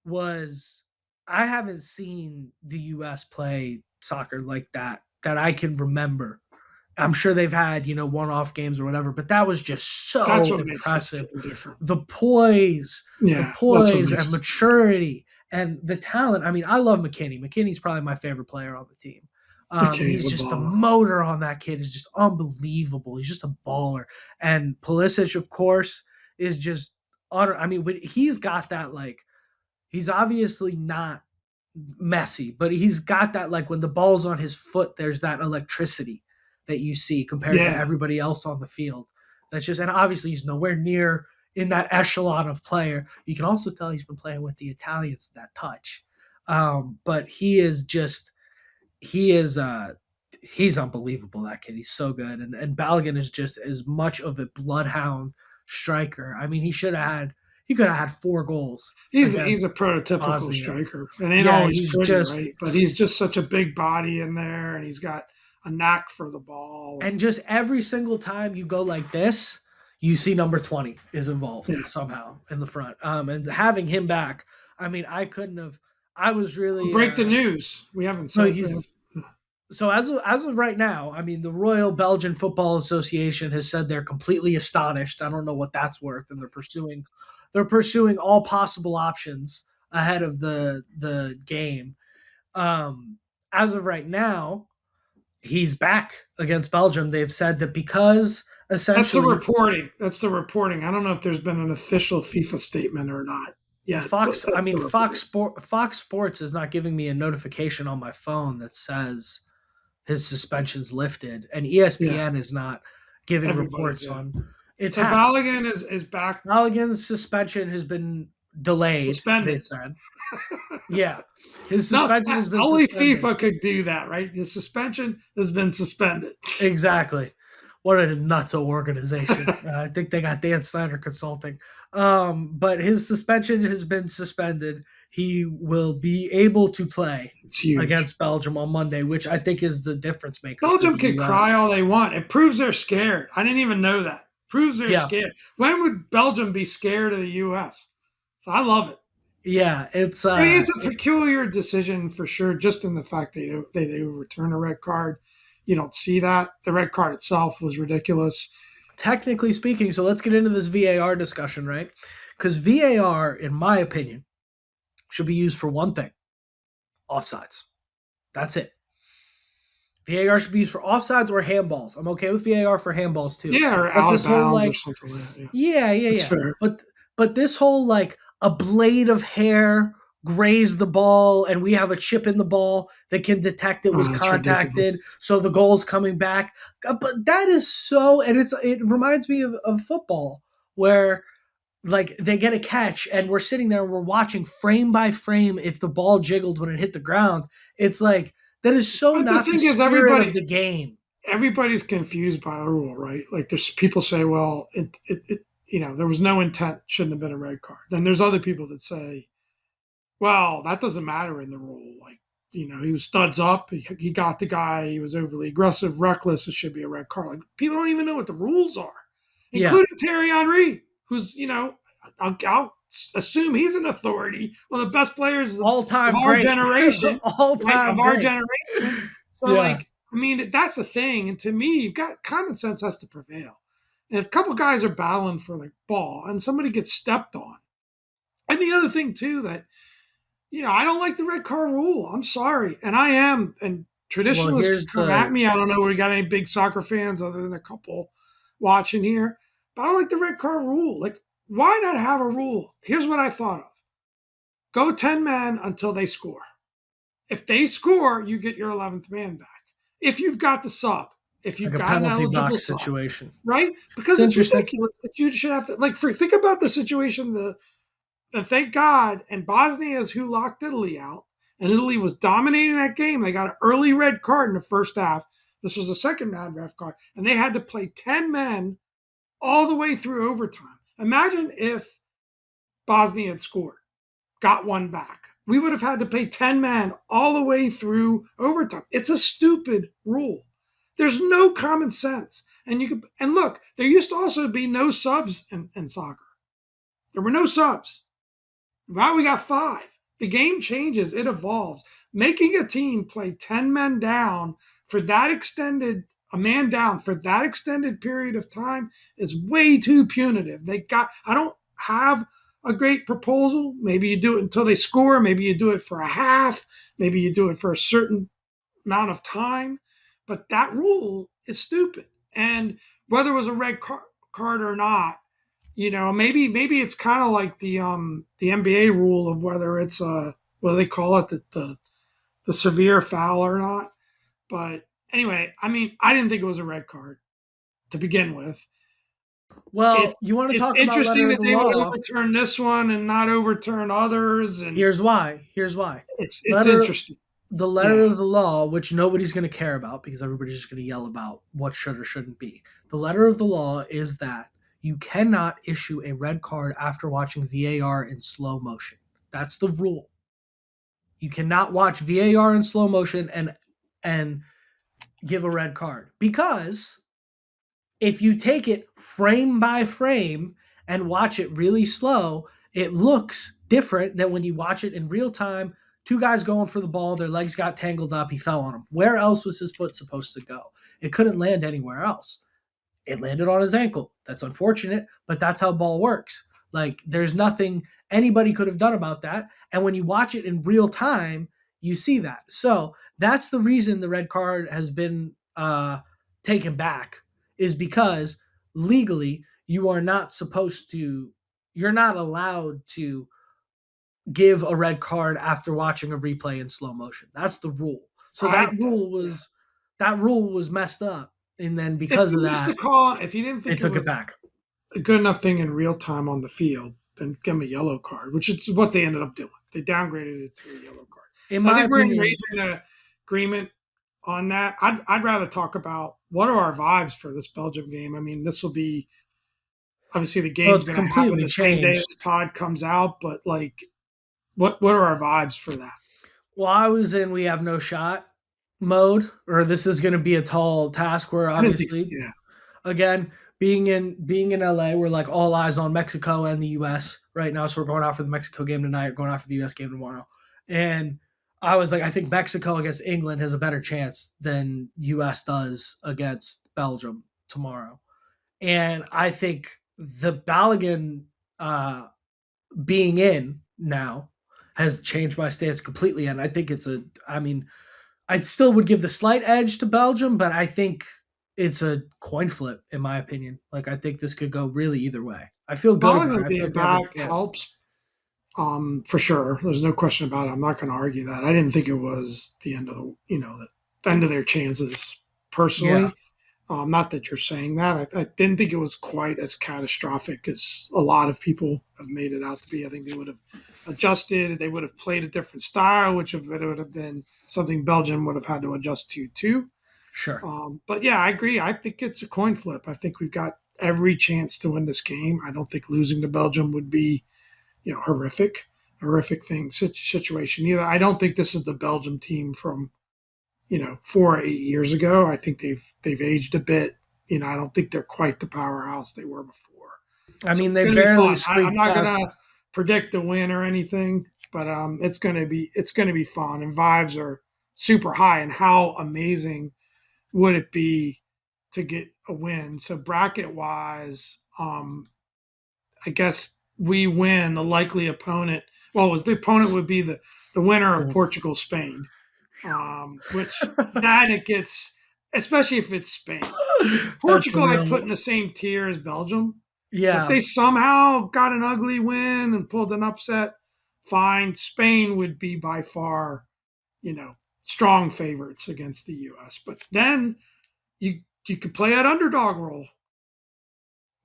was I haven't seen the US play soccer like that I can remember I'm sure they've had, one-off games or whatever, but that was just That's so what makes this impressive. team different. The poise, the Yeah, that's what poise makes and this team different. maturity and the talent. I mean, I love McKinney. McKinney's probably my favorite player on the team. McKinney's He's a just the baller. motor on that kid is just unbelievable. He's just a baller. And Pulisic, of course, is just utter. I mean, he's got that like he's obviously not messy, but he's got that like when the ball's on his foot, there's that electricity that you see compared to Yeah, everybody else on the field. That's just and obviously he's nowhere near in that echelon of player. You can also tell he's been playing with the Italians that touch. But he is he's unbelievable, that kid. He's so good. And Balogun is just as much of a bloodhound striker. I mean, he could have had 4 goals he's a against prototypical Bosnia. striker. It ain't Yeah, always he's pretty, just right? But he's just such a big body in there, and he's got a knack for the ball. And and just every single time you go like this, you see number 20 is involved yeah, somehow in the front. And having him back, I mean, I couldn't have. I was really break the news. We haven't so said. We have, he's so as of right now. I mean, the Royal Belgian Football Association has said they're completely astonished. I don't know what that's worth, and they're pursuing all possible options ahead of the game. Um, as of right now, he's back against Belgium. They've said that because that's the essentially reporting. That's the reporting. I don't know if there's been an official FIFA statement or not yet, but Fox, I that's mean the reporting. Fox Sports is not giving me a notification on my phone that says his suspension's lifted, and Yeah, ESPN is not giving everybody's reports yeah. on it's So happened. Balogun is back Mulligan's suspension has been delayed. They suspended. said, yeah, his No, suspension has been only suspended. FIFA could do that, right? The suspension has been suspended. Exactly. What a nuts organization. I think they got Dan Snyder consulting. But his suspension has been suspended. He will be able to play It's huge. against Belgium on Monday, which I think is the difference maker for Belgium the can cry U.S. all they want. It proves they're scared. I didn't even know that. Proves they're Yeah, scared. When would Belgium be scared of the U.S.? So I love it. yeah. It's I mean, it's a peculiar decision for sure, just in the fact they overturn a red card. You don't see that. The red card itself was ridiculous. technically speaking. So let's get into this VAR discussion, right? Because VAR, in my opinion, should be used for one thing: offsides. That's it. VAR should be used for offsides or handballs. I'm okay with VAR for handballs too. Yeah, or But out of this whole bounds or like, something like that. Yeah, yeah, yeah, that's yeah. fair. But this whole like a blade of hair grazed the ball and we have a chip in the ball that can detect it was Oh, that's ridiculous. contacted, so the goal's coming back. But that is so, and it reminds me of football where like they get a catch and we're sitting there and we're watching frame by frame if the ball jiggled when it hit the ground. It's like that is so But the not the thing is, spirit of the game. everybody's confused by a rule, right? Like there's people say, well, there was no intent, shouldn't have been a red card. Then there's other people that say, well, that doesn't matter in the rule. Like, he was studs up, he got the guy, he was overly aggressive, reckless, it should be a red card. Like people don't even know what the rules are, Yeah, including Terry Henry, who's, I'll assume he's an authority, one of the best players of all time our great, generation, all right? Of time our great. generation. So, Yeah, like, I mean, that's the thing. And to me, you've got common sense has to prevail. And if a couple guys are battling for the ball and somebody gets stepped on, and the other thing too that I don't like the red card rule. I'm sorry, and I am. And well, traditionalists can here's come at the me. I don't know if we got any big soccer fans other than a couple watching here, but I don't like the red card rule. Like, why not have a rule? Here's what I thought of: go 10 men until they score. If they score, you get your 11th man back. If you've got the sub, if like you've a got an penalty eligible box sub, situation. right? It's Because it's interesting. ridiculous that you should have to think about the situation. And thank God, and Bosnia is who locked Italy out, and Italy was dominating that game. They got an early red card in the first half. This was the second red card, and they had to play 10 men all the way through overtime. Imagine if Bosnia had scored, got one back. We would have had to pay 10 men all the way through overtime. It's a stupid rule. There's no common sense. And look, there used to also be no subs in soccer. There were no subs. Now we got 5. The game changes, it evolves. Making a team play 10 men down for that extended A man down for that extended period of time is way too punitive. I don't have a great proposal. Maybe you do it until they score. Maybe you do it for a half. Maybe you do it for a certain amount of time. But that rule is stupid. And whether it was a card or not, maybe it's kind of like the NBA rule of whether it's what do they call it, the severe foul or not. But anyway, I mean, I didn't think it was a red card to begin with. It's Well, you want to it's talk about interesting letter of that the they would law? overturn this one and not overturn others, and Here's why. Here's why. it's Letter interesting. the letter Yeah, of the law, which nobody's going to care about because everybody's just going to yell about what should or shouldn't be. The letter of the law is that you cannot issue a red card after watching VAR in slow motion. That's the rule. You cannot watch VAR in slow motion and give a red card because if you take it frame by frame and watch it really slow, it looks different than when you watch it in real time. Two guys going for the ball, their legs got tangled up, he fell on him. Where else was his foot supposed to go? It couldn't land anywhere else. It landed on his ankle. That's unfortunate, but that's how ball works. Like there's nothing anybody could have done about that. And when you watch it in real time, you see that. So that's the reason the red card has been taken back is because legally you are not supposed to, you're not allowed to give a red card after watching a replay in slow motion. That's the rule. So yeah. that rule was messed up, and then because of that, If you didn't they think it took it was back. a good enough thing in real time on the field, then give them a yellow card, which is what they ended up doing. They downgraded it to a yellow card. In So I my think we're in opinion, major agreement on that. I'd rather talk about what are our vibes for this Belgium game. I mean, this will be obviously the well, game's it's going to happen completely the same day changed. this pod comes out, but like, what are our vibes for that? Well, I was in we have no shot mode, or this is going to be a tall task where I didn't think, obviously, yeah, again, being in LA, we're like all eyes on Mexico and the US right now. So we're going out for the Mexico game tonight, going out for the US game tomorrow. And I was like, I think Mexico against England has a better chance than US does against Belgium tomorrow. And I think the Balogun being in now has changed my stance completely. And I think I mean, I still would give the slight edge to Belgium, but I think it's a coin flip, in my opinion. Like, I think this could go really either way. I feel good about it. Balogun I feel being like they have a back chance. helps. For sure. There's no question about it. I'm not going to argue that. I didn't think it was the end of the end of their chances Yeah, personally. Not that you're saying that. I didn't think it was quite as catastrophic as a lot of people have made it out to be. I think they would have adjusted. They would have played a different style, which would have been something Belgium would have had to adjust to too. sure. But yeah, I agree. I think it's a coin flip. I think we've got every chance to win this game. I don't think losing to Belgium would be horrific situation either. I don't think this is the Belgium team from 4 or 8 years ago. I think they've aged a bit. I don't think they're quite the powerhouse they were before. I So mean, it's they going to be barely fun. I'm squeaked not going past. to predict the win or anything, but it's going to be fun, and vibes are super high. And how amazing would it be to get a win? So bracket wise, I guess we win the likely opponent. Well, was the opponent would be the winner of Portugal Spain, which then it gets, especially if it's Spain. That's a Portugal I'd put real. in the same tier as Belgium. So if Yeah, they somehow got an ugly win and pulled an upset, fine. Spain would be by far, strong favorites against the U.S. But then you could play that underdog role.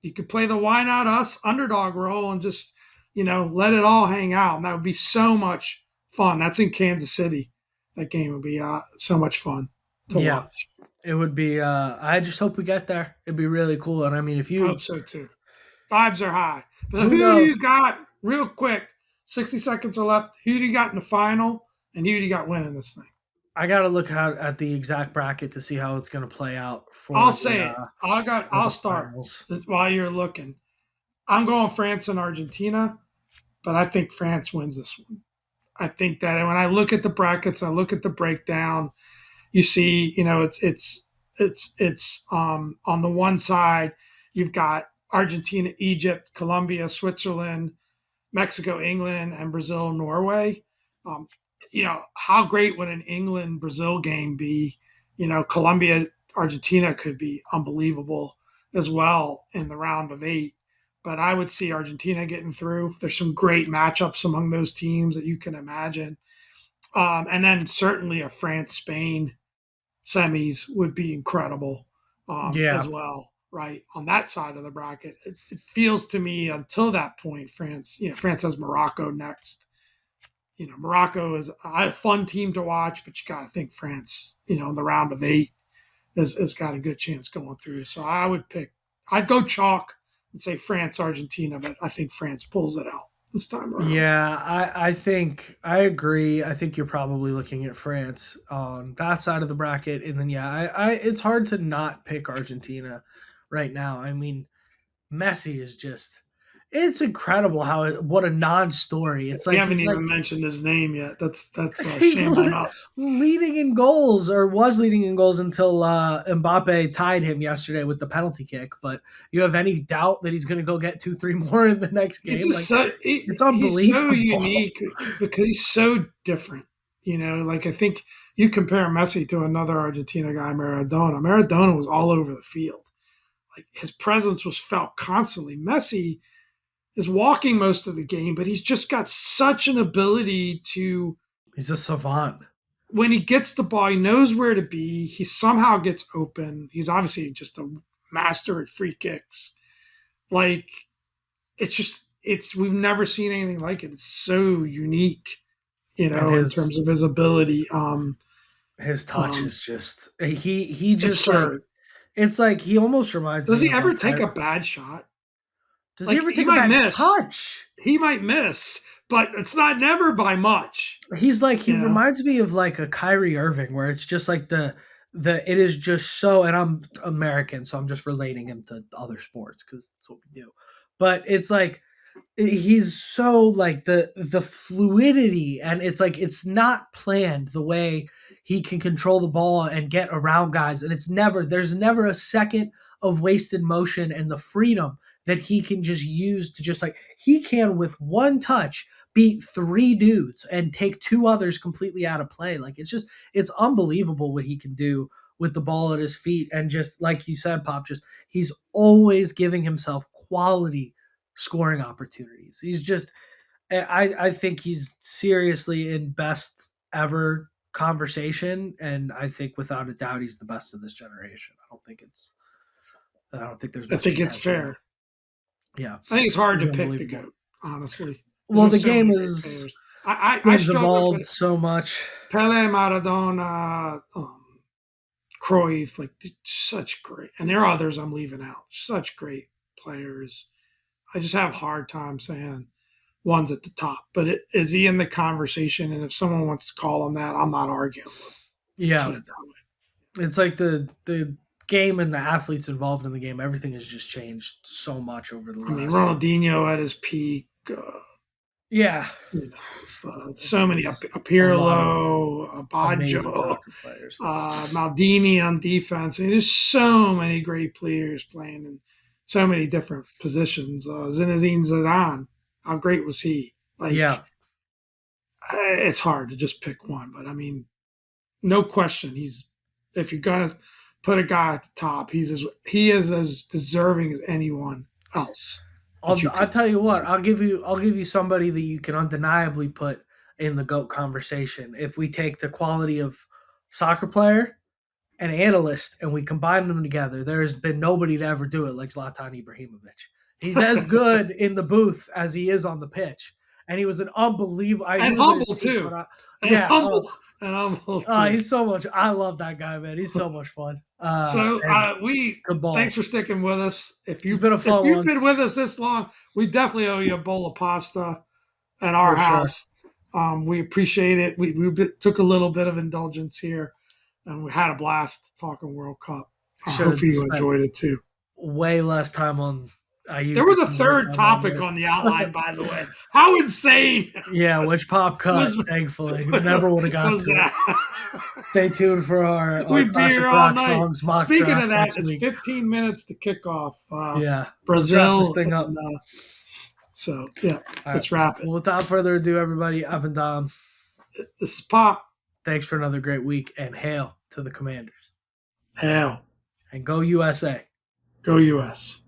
You could play the why not us underdog role and just, let it all hang out. And that would be so much fun. That's in Kansas City. That game would be so much fun to yeah. watch. It would be. I just hope we get there. It'd be really cool. And I mean, if I you, hope so too. Vibes are high. But who who do knows? you got, real quick? 60 seconds are left. Who do you got in the final? And who do you got winning this thing? I got to look out at the exact bracket to see how it's going to play out I'll say it. for I'll the start finals. since while you're looking. I'm going France and Argentina, but I think France wins this one. I think that when I look at the brackets, I look at the breakdown. You see, It's on the one side you've got Argentina, Egypt, Colombia, Switzerland, Mexico, England, and Brazil, Norway. Um, how great would an England Brazil game be? Colombia, Argentina could be unbelievable as well in the round of eight. But I would see Argentina getting through. There's some great matchups among those teams that you can imagine. And then certainly a France Spain semis would be incredible as Yeah. well, right? On that side of the bracket, it feels to me until that point, France has Morocco next. Morocco is a fun team to watch, but you got to think France, in the round of eight has got a good chance going through. So I'd go chalk and say France, Argentina, but I think France pulls it out this time around. Yeah, I think I agree. I think you're probably looking at France on that side of the bracket, and then yeah, it's hard to not pick Argentina right now. I mean, Messi is just it's incredible what a non-story. It's We like haven't even mentioned his name yet. That's he's shame on us. leading in goals or was leading in goals until Mbappe tied him yesterday with the penalty kick. But you have any doubt that he's going to go get 2, 3 more in the next He's game? just Like it's he's so unbelievable. unique because he's so different. Like I think you compare Messi to another Argentina guy, Maradona. Maradona was all over the field. Like his presence was felt constantly. Messi is walking most of the game, but he's just got such an ability to, He's a savant. when he gets the ball, he knows where to be. He somehow gets open. He's obviously just a master at free kicks. Like we've never seen anything like it. It's so unique, And in terms of his ability. his touch Um, is just he just like Absurd. it's like he almost reminds Does me he of ever like take a bad shot? does he Like ever take a bad touch? he might miss, but it's not never by much. He You know, reminds me of like a Kyrie Irving where it's just like the it is just so and I'm American, so I'm just relating him to other sports because that's what we do. But it's like he's so like the fluidity and it's like it's not planned the way he can control the ball and get around guys and there's never a second of wasted motion and the freedom that he can just use to just like he can with one touch beat 3 dudes and take 2 others completely out of play. Like it's unbelievable what he can do with the ball at his feet and just like you said, Pop, just he's always giving himself quality scoring opportunities. He's just I think he's seriously in best ever conversation and I think without a doubt he's the best of this generation. I don't think there's I much think it's contention there. fair. Yeah. I think it's hard He's to pick the unbelievable. goat, honestly, because Well, there's the so game many great is players. I game's struggle to put evolved so much. Pele, Maradona, Cruyff, like such great, and there are others I'm leaving out. Such great players. I just have a hard time saying one's at the top, but is he in the conversation? And if someone wants to call him that, I'm not arguing with him. Yeah. Put it that way. It's like the game and the athletes involved in the game, everything has just changed so much over the I mean, last Ronaldinho at his peak. yeah. So many A lot of Pirlo, amazing Baggio, soccer players. Maldini on defense. I mean, there's so many great players playing in so many different positions. Zinedine Zidane, how great was he? Yeah. Like, it's hard to just pick one, but I mean, no question, if you're gonna put a guy at the top, he is as deserving as anyone else that you I'll could. tell you what, I'll give you somebody that you can undeniably put in the GOAT conversation. If we take the quality of soccer player and analyst and we combine them together, there's been nobody to ever do it like Zlatan Ibrahimovic. He's as good in the booth as he is on the pitch. And he was an unbelievable he And was at his humble peak too, when and yeah, humble too. he's so much. I love that guy, man. He's so much fun. So And we good thanks ball. for sticking with us. It's been a If fun you've one been with us this long, we definitely owe you a bowl of pasta at our for sure. house. We appreciate it. We took a little bit of indulgence here, and we had a blast talking World Cup. Should have Hopefully you spent enjoyed it too. way less time on Aiyuk There was a didn't make third on my topic list. on the outline, by the way. How insane Yeah, which pop cut, was thankfully. Never would have got was to it. that? Stay tuned for our We'd be classic here all rock night. songs mock Speaking draft of that, next it's week. 15 minutes to kick off Yeah. Let's wrap this Brazil. thing up. And, so, yeah, All right. let's wrap it. Well, without further ado, everybody, up and down. This is Pop. Thanks for another great week, and hail to the Commanders. Hail. And go USA. Go US.